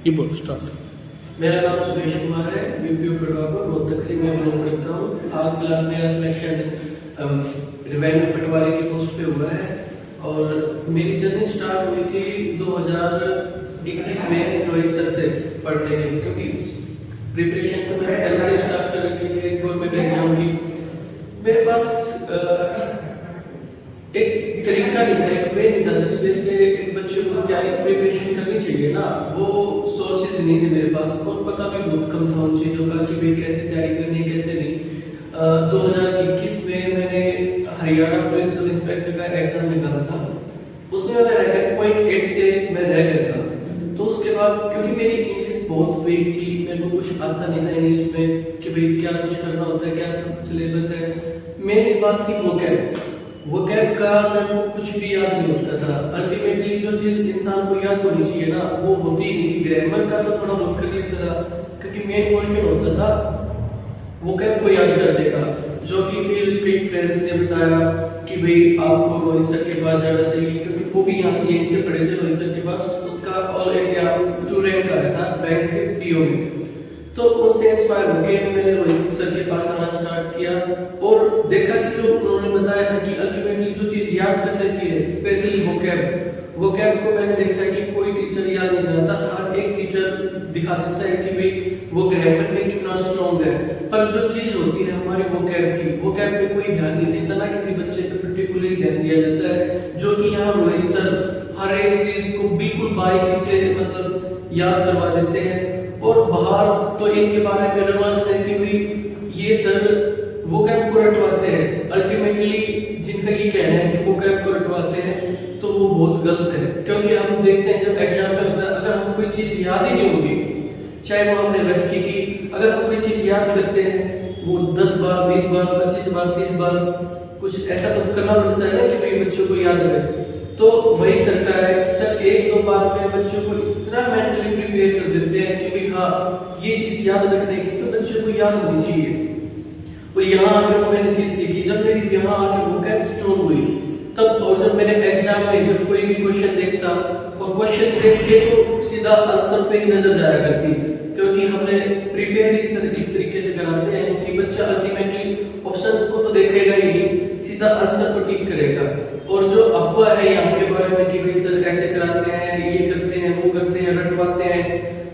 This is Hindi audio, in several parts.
ये बोल स्टार्ट। मेरा नाम सुरेश कुमार है, यूपी पटवापुर रोहतक से मैं बिलोंग करता हूँ। हाल फिलहाल मेरा सिलेक्शन रिवेन्यू पटवारी की पोस्ट पे हुआ है और मेरी जर्नी स्टार्ट हुई थी 2021 में रोहित सर से पढ़ने की, क्योंकि प्रिपरेशन तो मैंने पहले से स्टार्ट कर रखी थी गवर्नमेंट एग्जाम की। मेरे पास एक तरीका नहीं था, एक वे नहीं था जिस वजह से एक बच्चे को तैयारी प्रिपरेशन करनी चाहिए ना, वो सोर्सेज नहीं थे मेरे पास और पता भी बहुत कम था उन चीज़ों का कि भाई कैसे तैयारी करनी है कैसे नहीं। 2021 में मैंने हरियाणा पुलिस सब इंस्पेक्टर का एग्जाम निकाला था, उसमें मैं रह गया 0.8 से मैं रह गया था। तो उसके बाद क्योंकि मेरी इंग्लिश बहुत वीक थी, मेरे को कुछ आता नहीं था इंग्लिश में कि भाई क्या कुछ करना होता है, क्या सब सिलेबस है। मेरी बात थी वोकैब का मेरे को कुछ भी याद नहीं होता था। अल्टीमेटली जो चीज़ इंसान को याद होनी चाहिए ना वो होती ही नहीं। ग्रामर का तो थोड़ा बहुत कर लेता था क्योंकि मेन पोर्शन होता था वोकैब को याद करने का, जो कि फिर कई फ्रेंड्स ने बताया कि भाई आपको रोहित सर के पास जाना चाहिए, क्योंकि वो भी यहाँ यहीं से पढ़े थे रोहित सर के पास। उसका ऑल इंडिया 2 रैंक आया था बैंक पीओ में। तो उनसे इंस्पायर होकर मैंने रोहित सर के पास आना स्टार्ट किया और देखा कि जो उन्होंने बताया था कि अल्टीमेटली जो चीज़ याद करने की है, स्पेशली वोकैब को मैंने देखा कि कोई टीचर याद नहीं कराता, हर एक टीचर दिखा देता है कि भाई वो ग्रामर में कितना स्ट्रॉन्ग है, पर जो चीज़ होती है हमारी वोकैब पे कोई ध्यान नहीं देता ना, किसी बच्चे पे पर्टिकुलरली ध्यान दिया जाता है। जो कि यहाँ रोहित सर हर एक चीज़ को बिल्कुल बारीकी से मतलब याद करवा देते हैं। और बाहर तो इनके बारे में रूमर्स है कि भाई ये सर वोकैब को रटवाते हैं। अल्टीमेटली जिनका ये कहना है कि वोकैब को रटवाते हैं तो वो बहुत गलत है, क्योंकि हम देखते हैं जब एग्जाम में होता है अगर हम कोई चीज़ याद ही नहीं होगी, चाहे वो हमने रट की, अगर हम कोई चीज़ याद करते हैं वो 10 बार 20 बार 25 बार 30 बार कुछ ऐसा तो करना पड़ता है ना कि भाई बच्चों को याद रहे। तो वही सर का है कि सर 1-2 बार में बच्चों को इतना मेंटली प्रिपेयर कर देते हैं कि भाई हाँ ये चीज़ याद रखने की तो बच्चे को याद होनी चाहिए। और यहाँ आकर तो मैंने चीज़ सीखी, जब मेरी यहाँ आकर वोकैब स्ट्रॉन्ग हुई तब, और जब मैंने एग्जाम में जब कोई भी क्वेश्चन देखता और क्वेश्चन देख के तो सीधा आंसर पे ही नजर जाया करती, क्योंकि हमने प्रिपेयर ही सर इस तरीके से कराते हैं कि बच्चा अल्टीमेटली ऑप्शंस को तो देखेगा ही नहीं, सीधा आंसर को टिक करेगा। और जो अफवाह है यहाँ के बारे में कि भाई सर ऐसे कराते हैं, ये करते हैं, वो करते हैं, रटवाते हैं,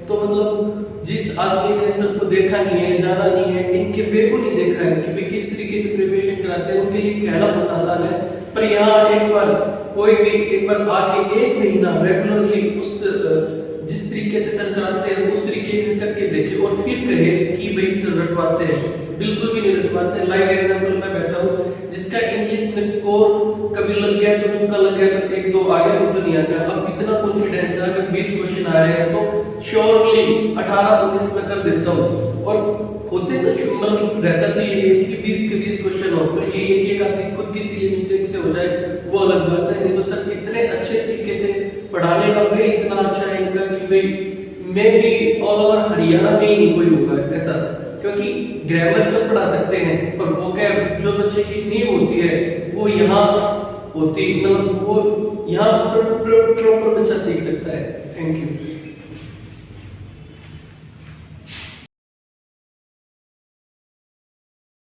तो मतलब जिस आदमी ने सर को देखा नहीं है, जाना नहीं है, इनके वे को नहीं देखा है कि भाई किस तरीके से प्रिपरेशन कराते हैं, उनके लिए कहना बहुत आसान है। पर यहाँ एक बार कोई भी एक बार आके 1 महीना रेगुलरली उस जिस तरीके से सर कराते हैं उस तरीके से करके देखे और फिर कहे कि भाई सर रटवाते हैं, बिल्कुल भी नहीं रटवाते। लाइव एग्जांपल मैं बैठा हूँ, जिसका इंग्लिश में स्कोर कभी लग गया तो तुक्का लग गया तो 1-2 आ गया, तो नहीं आ गया। अब इतना कॉन्फिडेंस है अगर 20 क्वेश्चन आ रहे हैं तो श्योरली 18-19 में कर देता हूँ। और होते तो मतलब रहता तो ये कि 20 के 20 क्वेश्चन हो, पर ये एक आदमी खुद की सिली मिस्टेक से हो जाए वो अलग बात है। नहीं तो सर इतने अच्छे तरीके से पढ़ाने का वे इतना अच्छा है इनका कि भाई मैं भी ऑल ओवर हरियाणा में ही नहीं कोई होगा ऐसा, क्योंकि ग्रामर सब पढ़ा सकते हैं पर वोकैब जो बच्चे की नींव होती है वो यहाँ होती, मतलब वो यहाँ प्रॉपर बच्चा सीख सकता है। Thank you.